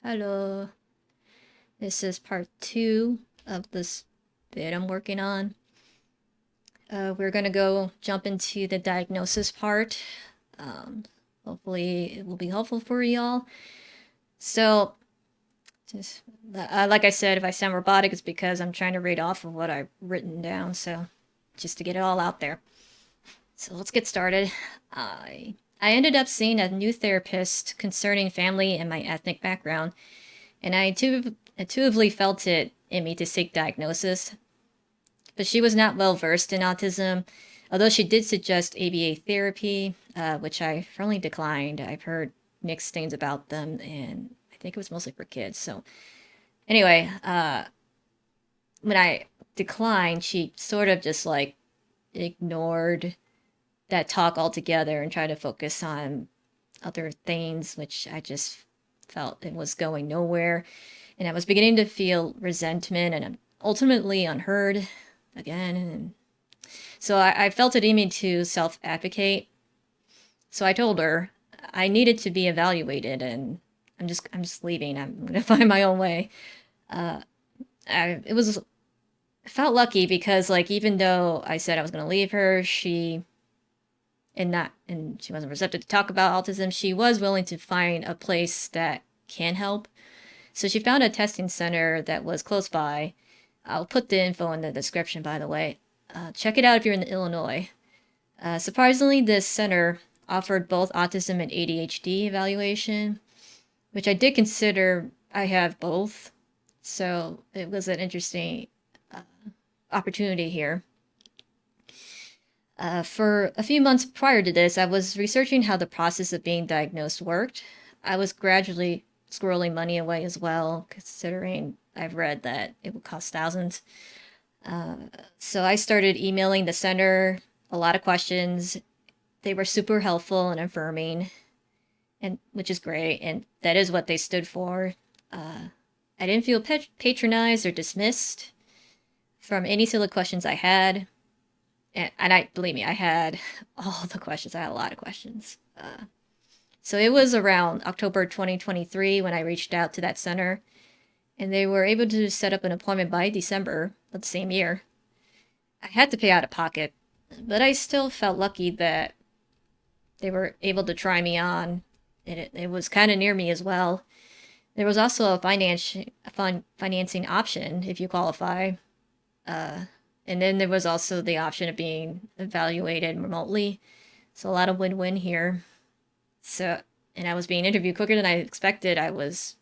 Hello. This is part 2 of this bit I'm working on. We're gonna go jump into the diagnosis part. Um, Hopefully it will be helpful for y'all. So, just like I said, if I sound robotic, it's because I'm trying to read off of what I've written down. So, just to get it all out there. So let's get started. I ended up seeing a new therapist concerning family and my ethnic background, and I intuitively felt it in me to seek diagnosis. But she was not well versed in autism, although she did suggest ABA therapy, which I firmly declined. I've heard mixed things about them, and I think it was mostly for kids. So, anyway, when I declined, she sort of just like ignored that talk altogether and tried to focus on other things, which I just felt it was going nowhere. And I was beginning to feel resentment and ultimately unheard again. And so I felt it in me to self advocate. So I told her I needed to be evaluated, and I'm just leaving. I'm gonna find my own way. Uh, it was I felt lucky because like even though I said I was gonna leave her, and she wasn't receptive to talk about autism. She was willing to find a place that can help. So she found a testing center that was close by. I'll put the info in the description, by the way. Check it out if you're in Illinois. Surprisingly, this center offered both autism and ADHD evaluation, which I did consider. I have both, so it was an interesting uh, opportunity here. For a few months prior to this, I was researching how the process of being diagnosed worked. I was gradually squirreling money away as well, considering I've read that it would cost thousands. Uh, so I started emailing the center a lot of questions. They were super helpful and affirming, and which is great, and that is what they stood for. I didn't feel patronized or dismissed from any silly questions I had. And I believe me, I had all the questions. I had a lot of questions. So it was around October 2023 when I reached out to that center, and they were able to set up an appointment by December of the same year. I had to pay out of pocket, but I still felt lucky that they were able to try me on. It was kind of near me as well. There was also a financing option if you qualify. Uh, and then there was also the option of being evaluated remotely. So a lot of win-win here. So, and I was being interviewed quicker than I expected. I was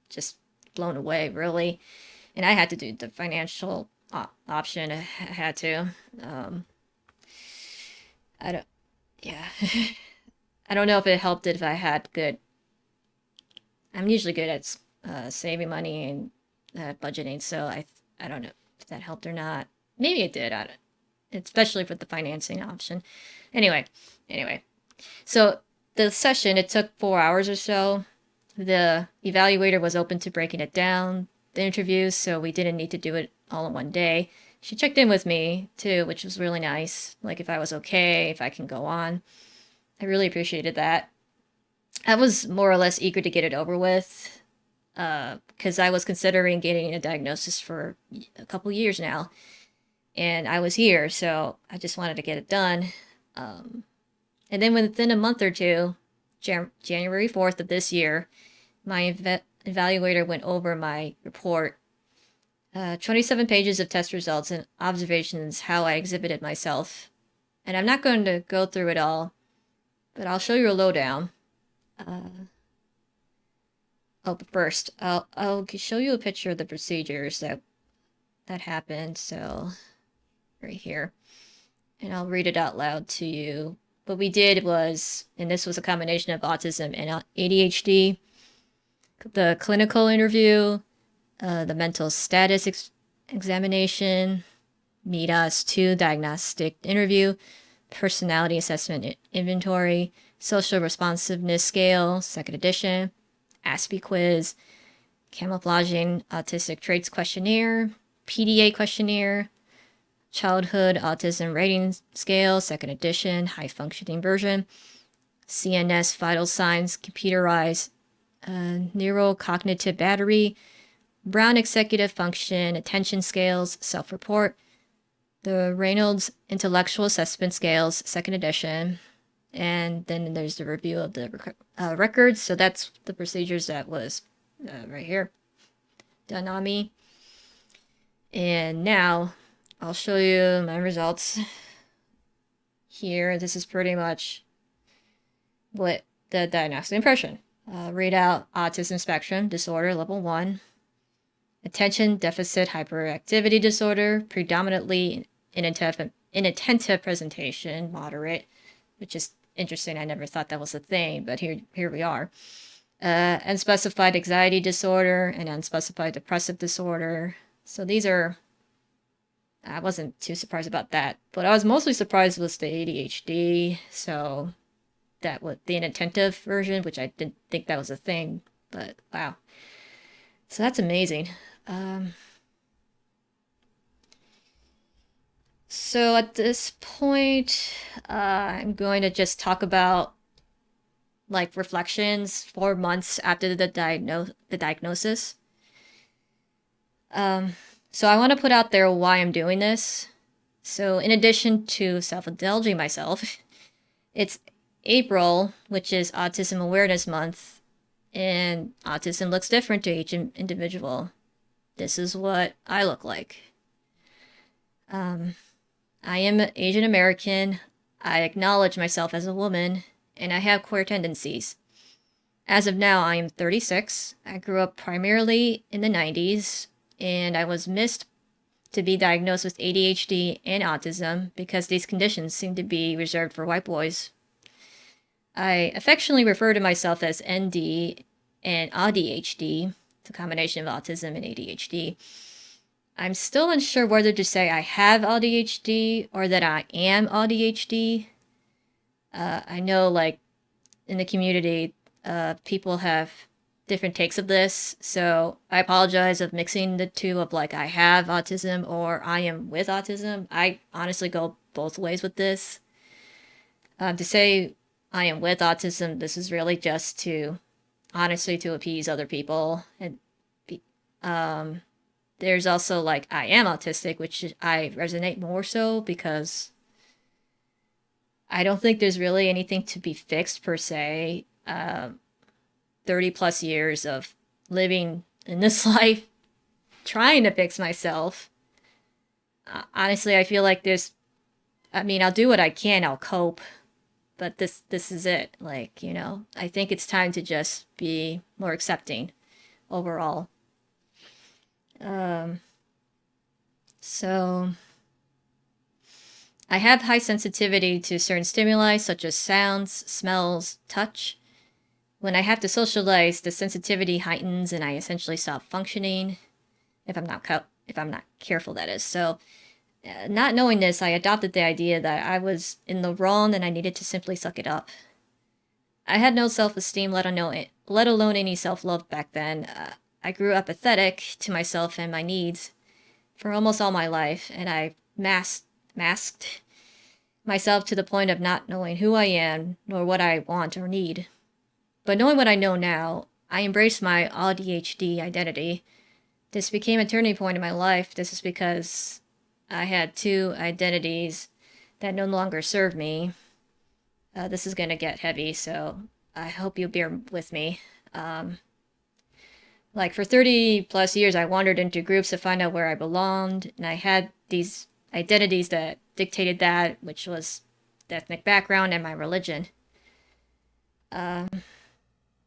just blown away, really. And I had to do the financial option. I had to. I don't. Yeah. I don't know if it helped if I had good. I'm usually good at saving money and budgeting, so I don't know if that helped or not. Maybe it did. I don't, especially for the financing option. Anyway, anyway. So the session, it took 4 hours or so. The evaluator was open to breaking it down, the interviews, so we didn't need to do it all in one day. She checked in with me too, which was really nice. Like if I was okay, if I can go on. I really appreciated that. I was more or less eager to get it over with because I was considering getting a diagnosis for a couple years now. And I was here, so I just wanted to get it done. Um, and then within a month or two, January 4th of this year, my evaluator went over my report. 27 pages of test results and observations how I exhibited myself. And I'm not going to go through it all, but I'll show you a lowdown. But first, I'll show you a picture of the procedures that happened. So, right here, and I'll read it out loud to you. What we did was, and this was a combination of autism and ADHD, the clinical interview, the mental status examination, MIDAS 2 diagnostic interview, personality assessment inventory, social responsiveness scale, second edition, Aspie quiz, camouflaging autistic traits questionnaire, PDA questionnaire, childhood autism rating scale, second edition, high functioning version, CNS vital signs computerized neurocognitive battery, Brown executive function, attention scales, self-report, the Reynolds intellectual assessment scales, second edition, and then there's the review of the records. So that's the procedures that was right here done on me. And now I'll show you my results here. This is pretty much what the diagnostic impression. Read out autism spectrum disorder level 1, attention deficit hyperactivity disorder, predominantly inattentive presentation, moderate, which is interesting. I never thought that was a thing, but here we are. Unspecified anxiety disorder and unspecified depressive disorder. So these are, I wasn't too surprised about that, but I was mostly surprised with the ADHD. So that was the inattentive version, which I didn't think that was a thing, but wow. So that's amazing. So at this point, I'm going to just talk about like reflections 4 months after the diagnosis. So I want to put out there why I'm doing this. So in addition to self-indulging myself, it's April, which is Autism Awareness Month, and autism looks different to each individual. This is what I look like. I am Asian American. I acknowledge myself as a woman, and I have queer tendencies. As of now, I am 36. I grew up primarily in the 90s, and I was missed to be diagnosed with ADHD and autism because these conditions seem to be reserved for white boys. I affectionately refer to myself as ND and ADHD, it's a combination of autism and ADHD. I'm still unsure whether to say I have ADHD or that I am ADHD. I know, like, in the community, people have different takes of this, so I apologize of mixing the two of, like, I have autism or I am with autism. I honestly go both ways with this. To say I am with autism, this is really just to, honestly, to appease other people. And there's also, like, I am autistic, which I resonate more so because I don't think there's really anything to be fixed per se. 30 plus years of living in this life, trying to fix myself. Honestly, I feel like I'll do what I can, I'll cope, but this is it. Like, I think it's time to just be more accepting overall. So I have high sensitivity to certain stimuli such as sounds, smells, touch. When I have to socialize, the sensitivity heightens and I essentially stop functioning if I'm not careful, that is. So not knowing this, I adopted the idea that I was in the wrong and I needed to simply suck it up. I had no self-esteem, let alone any self-love back then. I grew apathetic to myself and my needs for almost all my life, and I masked myself to the point of not knowing who I am nor what I want or need. But knowing what I know now, I embraced my ADHD identity. This became a turning point in my life. This is because I had two identities that no longer serve me. This is going to get heavy, so I hope you'll bear with me. Like, for 30 plus years, I wandered into groups to find out where I belonged, and I had these identities that dictated that, which was the ethnic background and my religion.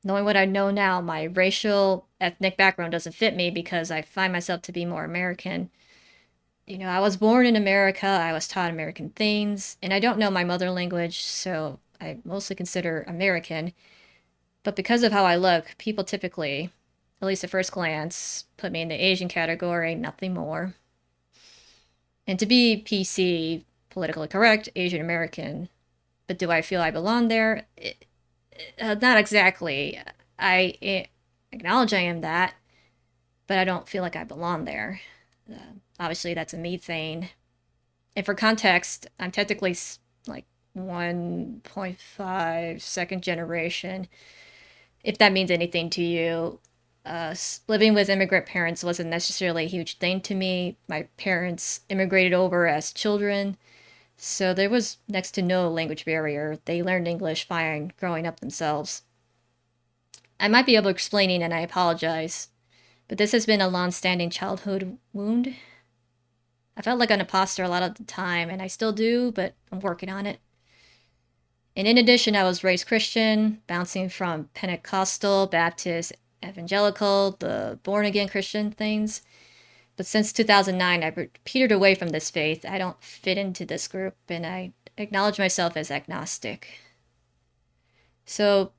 Knowing what I know now, my racial, ethnic background doesn't fit me because I find myself to be more American. I was born in America, I was taught American things, and I don't know my mother language, so I mostly consider American. But because of how I look, people typically, at least at first glance, put me in the Asian category, nothing more. And to be PC, politically correct, Asian American, but do I feel I belong there? Not exactly. I acknowledge I am that, but I don't feel like I belong there. Obviously, that's a me thing. And for context, I'm technically like 1.5 second generation if that means anything to you. Living with immigrant parents wasn't necessarily a huge thing to me. My parents immigrated over as children, so there was next to no language barrier. They learned English fine growing up themselves. I might be over explaining, and I apologize, but this has been a long-standing childhood wound. I felt like an imposter a lot of the time, and I still do, but I'm working on it. And in addition, I was raised Christian, bouncing from Pentecostal, Baptist, evangelical, the born again Christian things. But since 2009, I've petered away from this faith. I don't fit into this group, and I acknowledge myself as agnostic. So,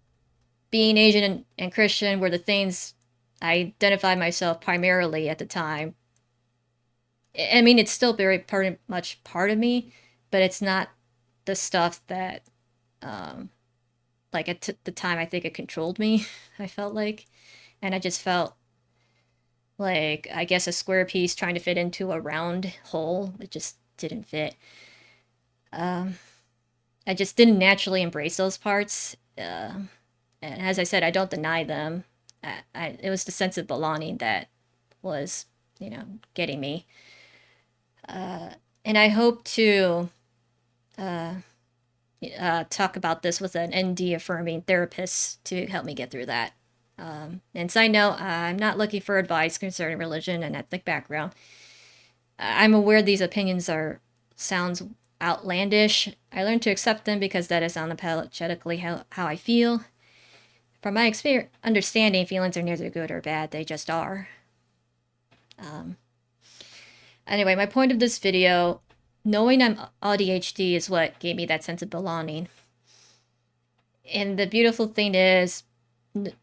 being Asian and Christian were the things I identified myself primarily at the time. I mean, it's still very much part of me, but it's not the stuff that, like at the time, I think it controlled me. I felt like, and I just felt like, I guess, a square piece trying to fit into a round hole. It just didn't fit. I just didn't naturally embrace those parts. And as I said, I don't deny them. It was the sense of belonging that was, getting me. And I hope to talk about this with an ND affirming therapist to help me get through that. And side note, I'm not looking for advice concerning religion and ethnic background. I'm aware these opinions sounds outlandish. I learned to accept them because that is unapologetically how I feel. From my understanding, feelings are neither good or bad, they just are. Anyway, my point of this video, knowing I'm ADHD is what gave me that sense of belonging. And the beautiful thing is,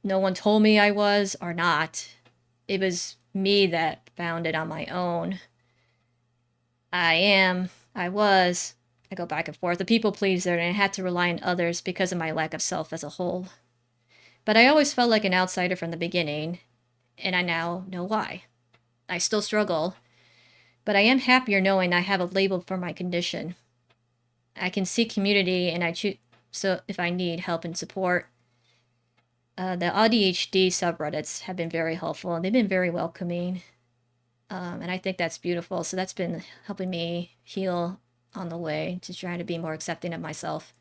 no one told me I was or not. It was me that found it on my own. I go back and forth, a people pleaser, and I had to rely on others because of my lack of self as a whole. But I always felt like an outsider from the beginning, and I now know why. I still struggle, but I am happier knowing I have a label for my condition. I can seek community, and I choose. So if I need help and support, the ADHD subreddits have been very helpful, and they've been very welcoming. And I think that's beautiful. So that's been helping me heal on the way to trying to be more accepting of myself.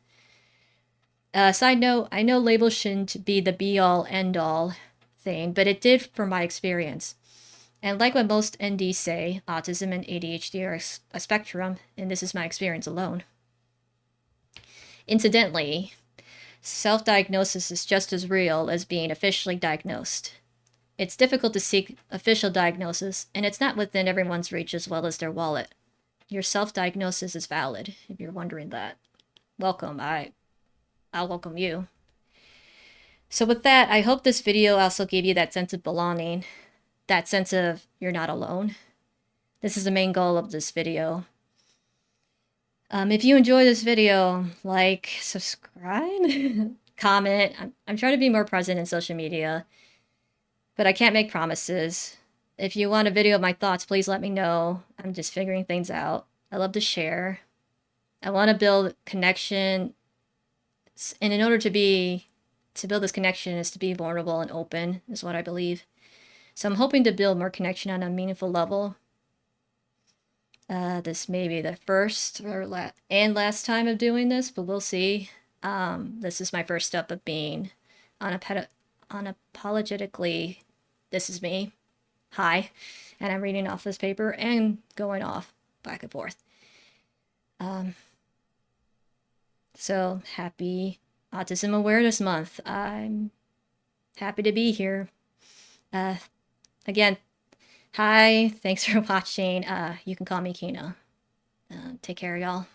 Side note, I know labels shouldn't be the be-all, end-all thing, but it did for my experience. And like what most NDs say, autism and ADHD are a spectrum, and this is my experience alone. Incidentally, self-diagnosis is just as real as being officially diagnosed. It's difficult to seek official diagnosis, and it's not within everyone's reach as well as their wallet. Your self-diagnosis is valid, if you're wondering that. Welcome, I'll welcome you. So with that, I hope this video also gave you that sense of belonging, that sense of you're not alone. This is the main goal of this video. If you enjoy this video, like, subscribe, comment. I'm trying to be more present in social media, but I can't make promises. If you want a video of my thoughts, please let me know. I'm just figuring things out. I love to share. I want to build connection, and in order to build this connection is to be vulnerable and open, is what I believe. So I'm hoping to build more connection on a meaningful level. This may be the first or last time of doing this, but we'll see. This is my first step of being unapologetically, this is me. Hi. And I'm reading off this paper and going off back and forth. So happy Autism Awareness Month. I'm happy to be here. Again, hi, thanks for watching. You can call me Kina. Take care, y'all.